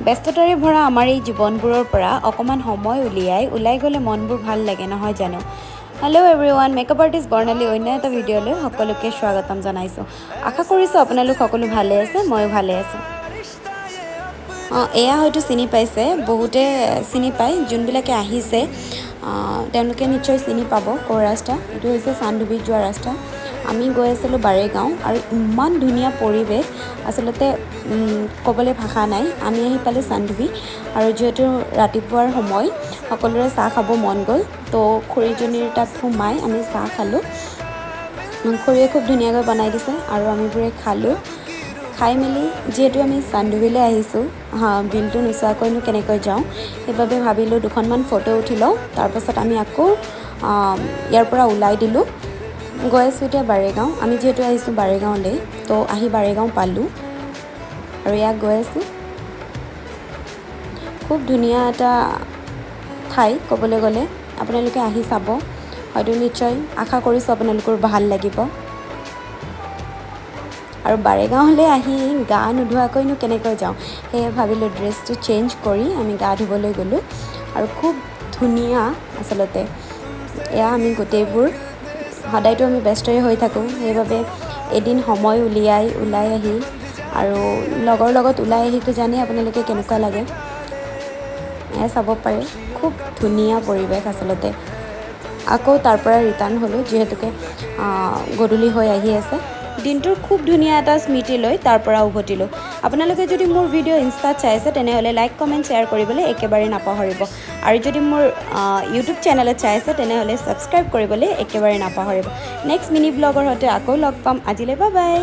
ব্যস্ততাৰে ভৰা আমাৰ এই জীৱনবোৰৰ পৰা অকমান সময় ওলাই গ'লে মনবোৰ ভাল লাগে নহয় জানো। হেল্ল' এভৰিৱান, মেকআপ আৰ্টিষ্ট বৰ্ণালী অন্য এটা ভিডিঅ'লৈ সকলোকে স্বাগতম জনাইছোঁ। আশা কৰিছোঁ আপোনালোক সকলো ভালে আছে, ময়ো ভালে আছোঁ। এয়া হয়তো চিনি পাইছে, বহুতে চিনি পায়, যোনবিলাকে আহিছে তেওঁলোকে নিশ্চয় চিনি পাব ক'ৰ ৰাস্তা। এইটো হৈছে চান্দুবিত যোৱা ৰাস্তা। আমি গৈ আছিলোঁ বাৰেগাঁও আৰু ইমান ধুনীয়া পৰিৱেশ, আচলতে ক'বলৈ ভাষা নাই। আমি আহি পালোঁ চান্দুবি আৰু যিহেতু ৰাতিপুৱাৰ সময় সকলোৰে চাহ খাব মন গ'ল, তো খুৰীজনীৰ তাত সোমাই আমি চাহ খালোঁ। খুৰীয়ে খুব ধুনীয়াকৈ বনাই দিছে আৰু আমিবোৰে খালোঁ। খাই মেলি যিহেতু আমি চান্দুবিলৈ আহিছোঁ, বিলটো নোচোৱাকৈনো কেনেকৈ যাওঁ, সেইবাবে ভাবিলোঁ দুখনমান ফটো উঠি লওঁ। তাৰপাছত আমি আকৌ ইয়াৰ পৰা ওলাই দিলোঁ। গৈ আছোঁ এতিয়া বাৰেগাঁও। আমি যিহেতু আহিছোঁ বাৰেগাঁৱলৈ, তো আহি বাৰেগাঁও পালোঁ আৰু ইয়াক গৈ আছোঁ। খুব ধুনীয়া এটা ঠাই ক'বলৈ গ'লে, আপোনালোকে আহি চাব, হয়তো নিশ্চয় আশা কৰিছোঁ আপোনালোকৰ ভাল লাগিব। আৰু বাৰেগাঁৱলৈ আহি গা নোধোৱাকৈনো কেনেকৈ যাওঁ, সেয়ে ভাবিলোঁ ড্ৰেছটো চেঞ্জ কৰি আমি গা ধুবলৈ গ'লোঁ আৰু খুব ধুনীয়া। আচলতে এয়া আমি গোটেইবোৰ সদায়তো আমি ব্যস্তই হৈ থাকোঁ, সেইবাবে এদিন সময় ওলাই আহি আৰু লগৰ লগত ওলাই আহি জানি আপোনালোকে কেনেকুৱা লাগে এয়া চাব পাৰে। খুব ধুনীয়া পৰিৱেশ আচলতে। আকৌ তাৰ পৰা ৰিটাৰ্ণ হ'লোঁ, যিহেতুকে গধূলি হৈ আহি আছে। দিনটোৰ খুব ধুনীয়া এটা স্মৃতি লৈ তাৰ পৰা উভতিলোঁ। আপোনালোকে যদি মোৰ ভিডিঅ' ইনষ্টাত চাইছে তেনেহ'লে লাইক, কমেণ্ট, শ্বেয়াৰ কৰিবলৈ একেবাৰে নাপাহৰিব। আৰু যদি মোৰ ইউটিউব চেনেলত চাইছে তেনেহ'লে ছাবস্ক্ৰাইব কৰিবলৈ একেবাৰে নাপাহৰিব। নেক্সট মিনি ব্লগৰ সৈতে আকৌ লগ পাম। আজিলৈ বাই বাই।